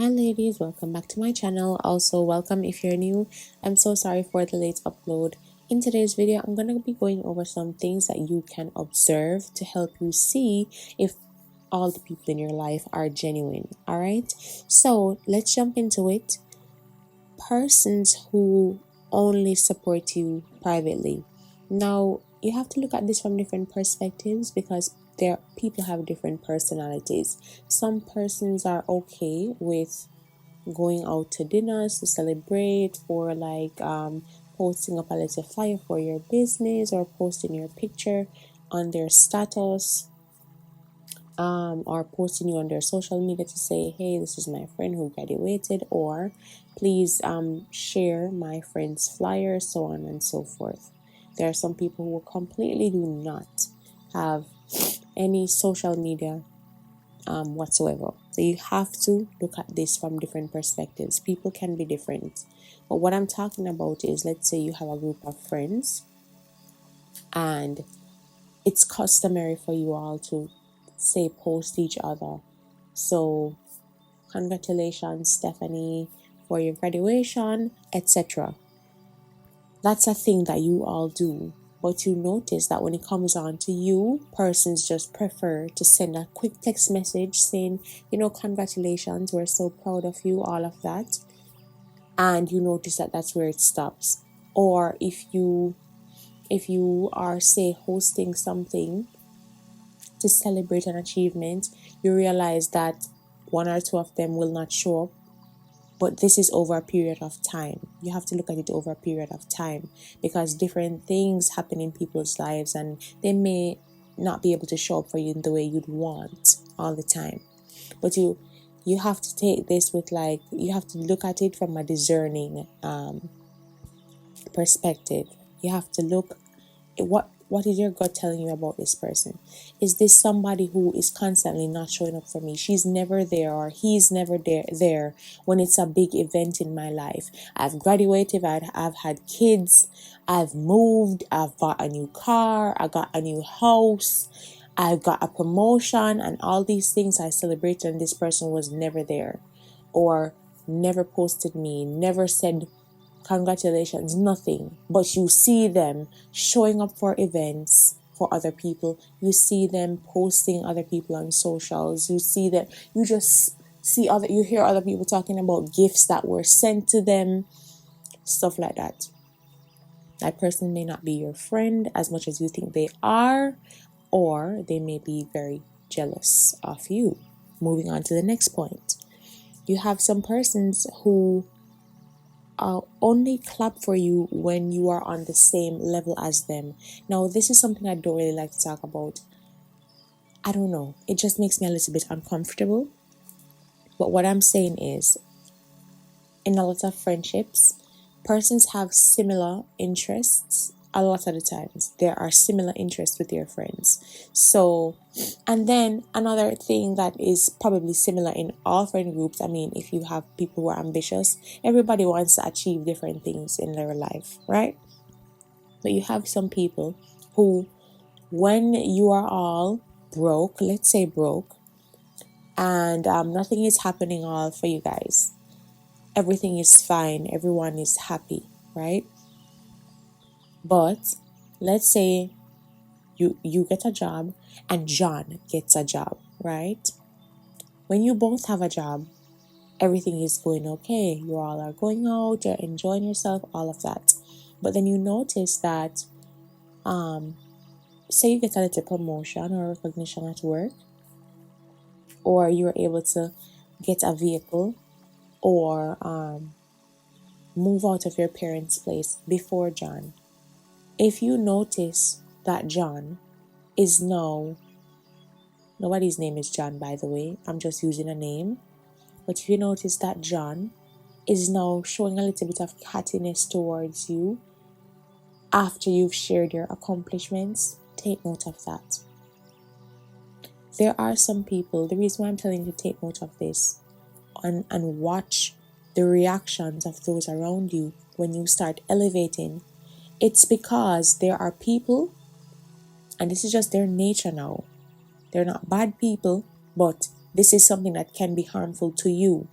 Hi ladies, welcome back to my channel. Also welcome if you're new. I'm so sorry for the late upload. In today's video, I'm going to be going over some things that you can observe to help you see if all the people in your life are genuine. Alright, so let's jump into it. Persons who only support you privately. Now, you have to look at this from different perspectives because people have different personalities. Some persons are okay with going out to dinners to celebrate, or like posting up a little flyer for your business, or posting your picture on their status, or posting you on their social media to say, hey, this is my friend who graduated, or please share my friend's flyer, so on and so forth. There are some people who completely do not have any social media whatsoever. So you have to look at this from different perspectives. People can be different. But what I'm talking about is, let's say you have a group of friends and it's customary for you all to say post each other. So congratulations, Stephanie, for your graduation, etc. That's a thing that you all do. But you notice that when it comes on to you, persons just prefer to send a quick text message saying, congratulations, we're so proud of you, all of that. And you notice that that's where it stops. Or if you are, say, hosting something to celebrate an achievement, you realize that one or two of them will not show up. But this is over a period of time. You have to look at it over a period of time, because different things happen in people's lives and they may not be able to show up for you in the way you'd want all the time. But you have to take this with, like, you have to look at it from a discerning perspective. You have to look at what is your gut telling you about this person? Is this somebody who is constantly not showing up for me? She's never there, or he's never there when it's a big event in my life. I've graduated, I've had kids, I've moved, I've bought a new car, I got a new house, I've got a promotion, and all these things I celebrated, and this person was never there, or never posted me, never said congratulations, nothing. But you see them showing up for events for other people. You see them posting other people on socials. You see that, you hear other people talking about gifts that were sent to them, stuff like that. That person may not be your friend as much as you think they are, or they may be very jealous of you. Moving on to the next point. You have some persons who only clap for you when you are on the same level as them. Now, this is something I don't really like to talk about. I don't know. It just makes me a little bit uncomfortable. But what I'm saying is, in a lot of friendships, persons have similar interests. A lot of the times there are similar interests with your friends. So, and then another thing that is probably similar in all friend groups, I mean, if you have people who are ambitious, everybody wants to achieve different things in their life, right? But you have some people who, when you are all broke, let's say broke, and nothing is happening all for you guys, everything is fine, everyone is happy, right? But let's say you get a job and John gets a job, right? When you both have a job, everything is going okay. You all are going out, you're enjoying yourself, all of that. But then you notice that, say you get a little promotion or recognition at work, or you're able to get a vehicle, or move out of your parents' place before John. If you notice that John is now, nobody's name is John, by the way, I'm just using a name, but if you notice that John is now showing a little bit of cattiness towards you after you've shared your accomplishments, take note of that. There are some people, the reason why I'm telling you to take note of this and watch the reactions of those around you when you start elevating, it's because there are people, and this is just their nature now. They're not bad people, but this is something that can be harmful to you.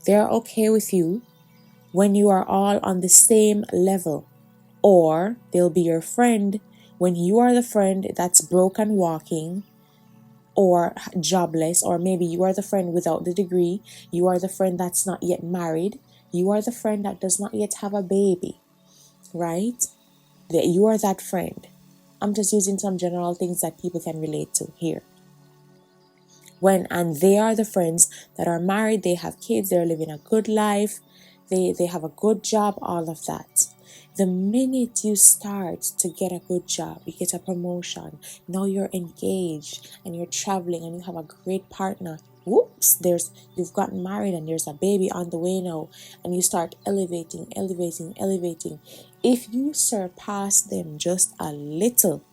They're okay with you when you are all on the same level. Or they'll be your friend when you are the friend that's broken walking or jobless, or maybe you are the friend without the degree, you are the friend that's not yet married, you are the friend that does not yet have a baby, right? That you are that friend. I'm just using some general things that people can relate to here. And they are the friends that are married, they have kids, they're living a good life, they have a good job, all of that. The minute you start to get a good job, you get a promotion, now you're engaged and you're traveling and you have a great partner, whoops, you've gotten married and there's a baby on the way now, and you start elevating. If you surpass them just a little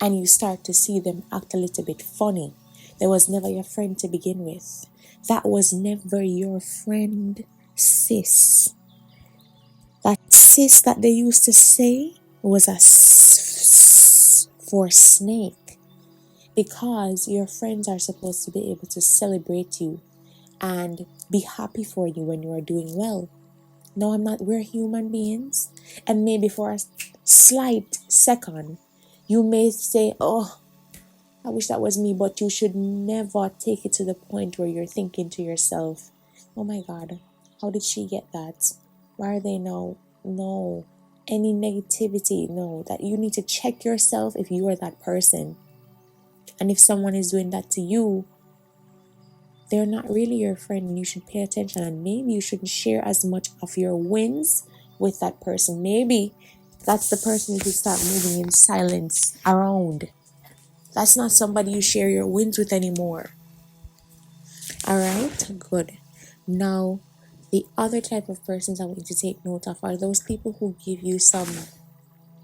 and you start to see them act a little bit funny, they was never your friend to begin with. That was never your friend, sis. That sis that they used to say was a for snake, because your friends are supposed to be able to celebrate you and be happy for you when you are doing well. No, I'm not. We're human beings, and maybe for a slight second you may say, oh, I wish that was me, but you should never take it to the point where you're thinking to yourself, oh my God, how did she get that? Why are they now? No. Any negativity, no. That you need to check yourself if you are that person. And if someone is doing that to you, they're not really your friend, and you should pay attention. And maybe you shouldn't share as much of your wins with that person. Maybe that's the person you should start moving in silence around. That's not somebody you share your wins with anymore. Alright, good. Now, the other type of persons I want you to take note of are those people who give you some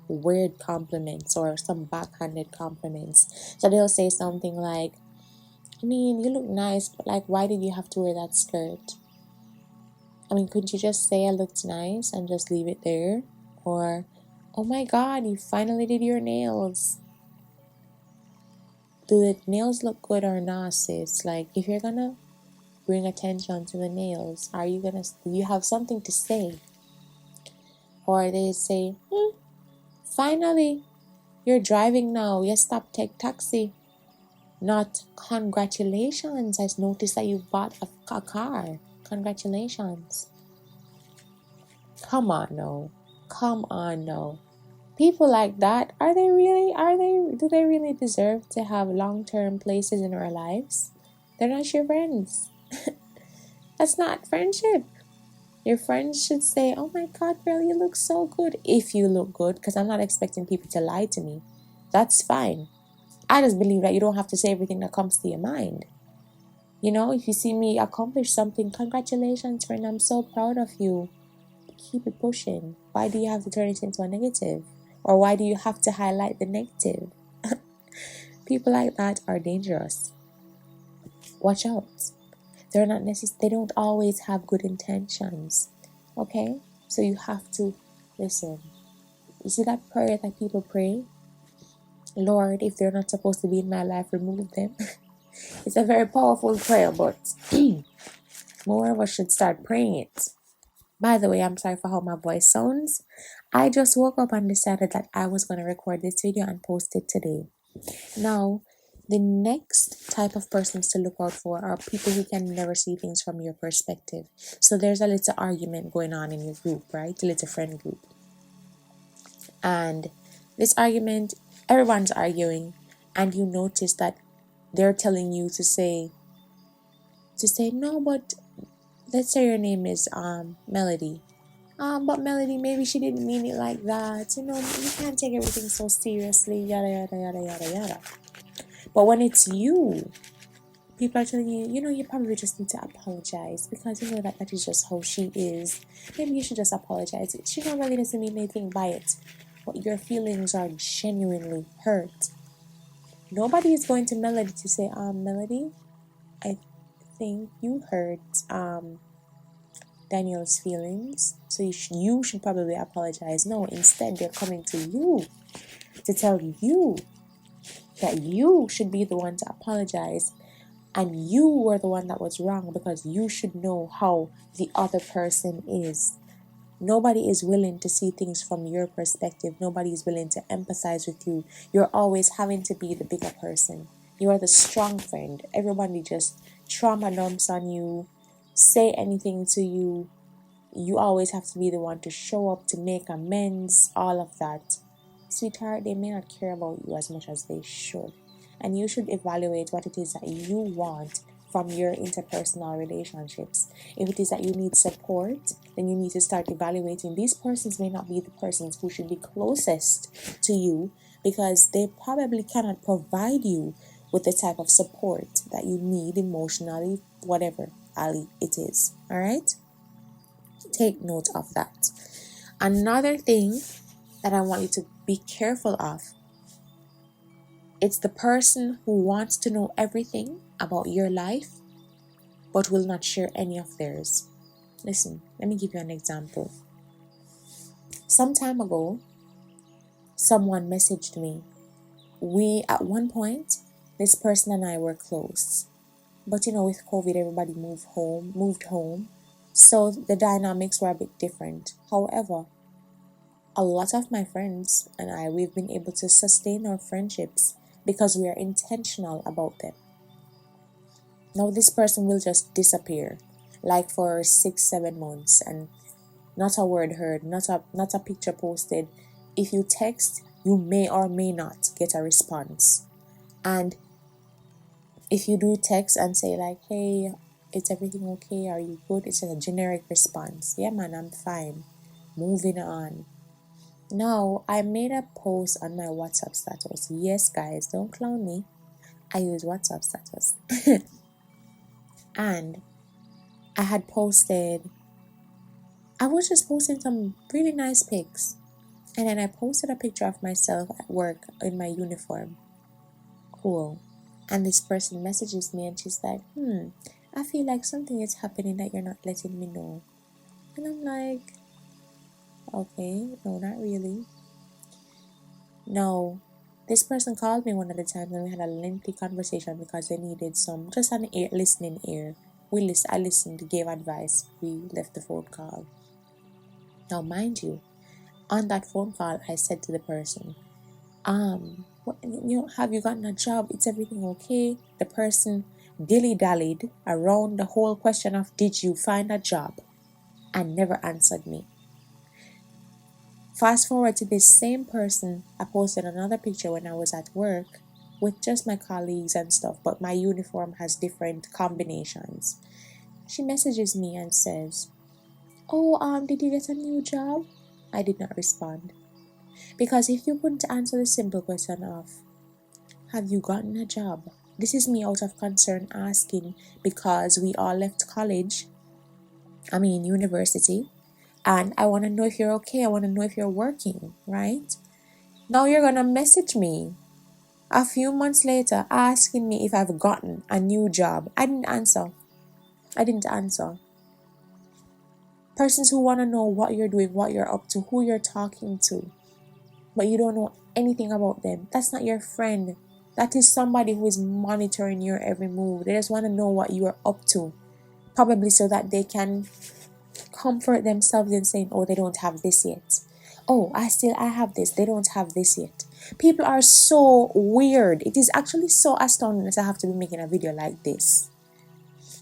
weird compliments or some backhanded compliments. So they'll say something like, I mean, you look nice, but like, why did you have to wear that skirt? I mean, couldn't you just say I looked nice and just leave it there? Or, oh my God, you finally did your nails. Do the nails look good or not, sis? Like, if you're gonna bring attention to the nails, do you have something to say? Or they say, finally, you're driving now. Yes, stop, take taxi. Not congratulations. I noticed that you bought a car. Congratulations. Come on, no. People like that, do they really deserve to have long-term places in our lives? They're not your friends. That's not friendship. Your friends should say, oh my God, girl, you look so good. If you look good, because I'm not expecting people to lie to me. That's fine. I just believe that you don't have to say everything that comes to your mind. You know, if you see me accomplish something, congratulations, friend, I'm so proud of you. Keep it pushing. Why do you have to turn it into a negative? Or why do you have to highlight the negative? People like that are dangerous. Watch out. They don't always have good intentions. Okay? So you have to listen. You see that prayer that people pray? Lord, if they're not supposed to be in my life, remove them. It's a very powerful prayer, but more of us should start praying it. By the way, I'm sorry for how my voice sounds. I just woke up and decided that I was going to record this video and post it today. Now, the next type of persons to look out for are people who can never see things from your perspective. So there's a little argument going on in your group, right? A little friend group. And this argument, everyone's arguing, and you notice that they're telling you to say, no, but let's say your name is Melody. But Melody, maybe she didn't mean it like that. You know, you can't take everything so seriously, yada, yada, yada, yada, yada. But when it's you, people are telling you, you probably just need to apologize because you know that is just how she is. Maybe you should just apologize. She don't really doesn't mean anything by it. But your feelings are genuinely hurt. Nobody is going to Melody to say, Melody, I think you hurt Daniel's feelings, so you should probably apologize. No, instead they're coming to you to tell you that you should be the one to apologize. and you were the one that was wrong, because you should know how the other person is. Nobody is willing to see things from your perspective. Nobody is willing to empathize with you. You're always having to be the bigger person. You are the strong friend. Everybody just trauma dumps on you, say anything to you. You always have to be the one to show up, to make amends, all of that. Sweetheart, they may not care about you as much as they should. And you should evaluate what it is that you want from your interpersonal relationships. If it is that you need support, then you need to start evaluating. These persons may not be the persons who should be closest to you, because they probably cannot provide you with the type of support that you need emotionally, whatever it is. All right? Take note of that. Another thing that I want you to be careful of, it's the person who wants to know everything about your life but will not share any of theirs. Listen, let me give you an example. Some time ago, someone messaged me. At one point, this person and I were close. But with COVID, everybody moved home. So the dynamics were a bit different. However, a lot of my friends and we've been able to sustain our friendships because we are intentional about them. Now this person will just disappear, like for 6-7 months, and not a word heard, not a picture posted. If you text, you may or may not get a response. And if you do text and say like, hey, is everything okay? Are you good? It's a generic response. Yeah, man, I'm fine. Moving on. Now, I made a post on my WhatsApp status. Yes, guys, don't clown me. I use WhatsApp status. And I was just posting some really nice pics. And then I posted a picture of myself at work in my uniform. Cool. And this person messages me and she's like, I feel like something is happening that you're not letting me know. And I'm like, okay, no, not really. No, this person called me one of the times and we had a lengthy conversation because they needed just an listening ear. I listened, gave advice, we left the phone call. Now, mind you, on that phone call, I said to the person, have you gotten a job? Is everything okay? The person dilly-dallied around the whole question of, did you find a job? And never answered me. Fast forward to this same person, I posted another picture when I was at work with just my colleagues and stuff, but my uniform has different combinations. She messages me and says, did you get a new job? I did not respond. Because if you wouldn't answer the simple question of, have you gotten a job? This is me out of concern asking, because we all left university, and I want to know if you're okay. I want to know if you're working, right? Now you're going to message me a few months later asking me if I've gotten a new job. I didn't answer. Persons who want to know what you're doing, what you're up to, who you're talking to, but you don't know anything about them. That's not your friend. That is somebody who is monitoring your every move. They just want to know what you are up to, probably so that they can comfort themselves in saying, they don't have this yet. I have this. They don't have this yet. People are so weird. It is actually so astounding that I have to be making a video like this.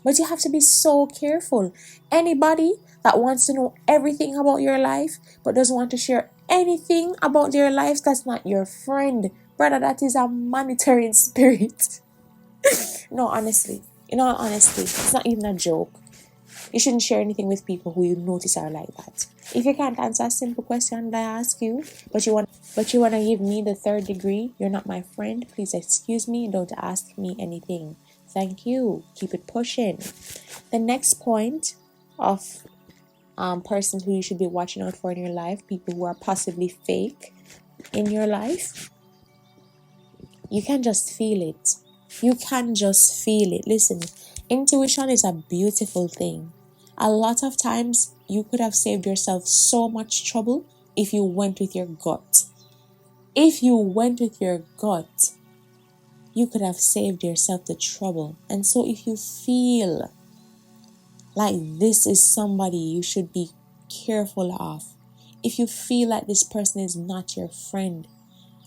But you have to be so careful. Anybody that wants to know everything about your life but doesn't want to share anything about their lives, that's not your friend. Brother, that is a monitoring spirit. No, honestly. In all honesty, it's not even a joke. You shouldn't share anything with people who you notice are like that. If you can't answer a simple question that I ask you, but you want to give me the 3rd degree, you're not my friend, please excuse me, don't ask me anything. Thank you. Keep it pushing. The next point of persons who you should be watching out for in your life, people who are possibly fake in your life, you can just feel it. Listen, intuition is a beautiful thing. A lot of times you could have saved yourself so much trouble if you went with your gut. you could have saved yourself the trouble. And so if you feel like this is somebody you should be careful of, if you feel like this person is not your friend,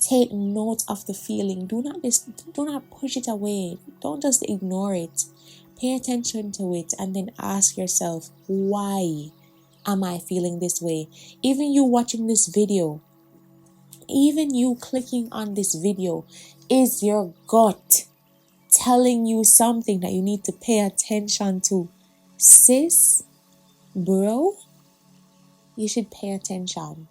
take note of the feeling. Do not push it away. Don't just ignore it. Pay attention to it and then ask yourself, why am I feeling this way? Even you watching this video, even you clicking on this video, is your gut telling you something that you need to pay attention to? Sis, bro, you should pay attention.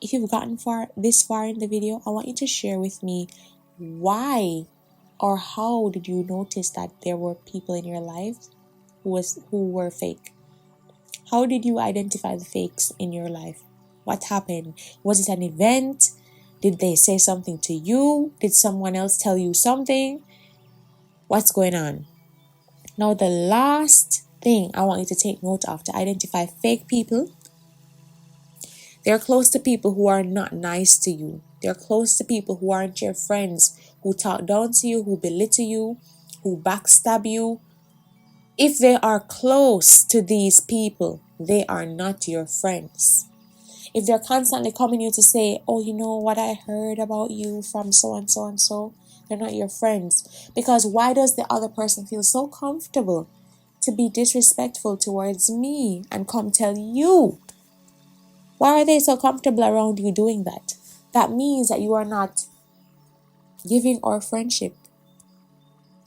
If you've gotten this far in the video, I want you to share with me why or how did you notice that there were people in your life who were fake? How did you identify the fakes in your life? What happened? Was it an event? Did they say something to you? Did someone else tell you something? What's going on? Now, the last thing I want you to take note of to identify fake people, they're close to people who are not nice to you. They're close to people who aren't your friends, who talk down to you, who belittle you, who backstab you. If they are close to these people, they are not your friends. If they're constantly coming you to say, oh, you know what I heard about you from so and so and so, they're not your friends. Because why does the other person feel so comfortable to be disrespectful towards me and come tell you? Why are they so comfortable around you doing that? That means that you are not giving our friendship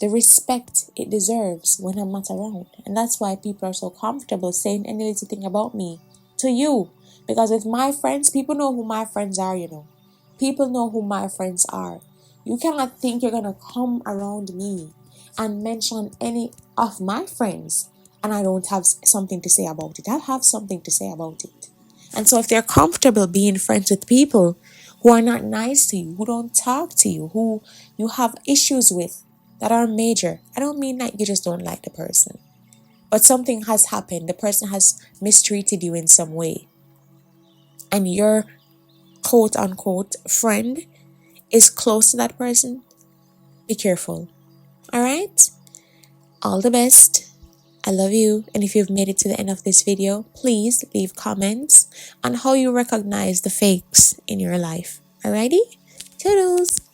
the respect it deserves when I'm not around. And that's why people are so comfortable saying any little thing about me to you. Because with my friends, people know who my friends are, People know who my friends are. You cannot think you're going to come around me and mention any of my friends and I don't have something to say about it. I'll have something to say about it. And so if they're comfortable being friends with people who are not nice to you, who don't talk to you, who you have issues with, that are major. I don't mean that you just don't like the person, but something has happened. The person has mistreated you in some way, and your quote unquote friend is close to that person. Be careful. All right? All the best. I love you. And if you've made it to the end of this video, please leave comments on how you recognize the fakes in your life. Alrighty? Toodles.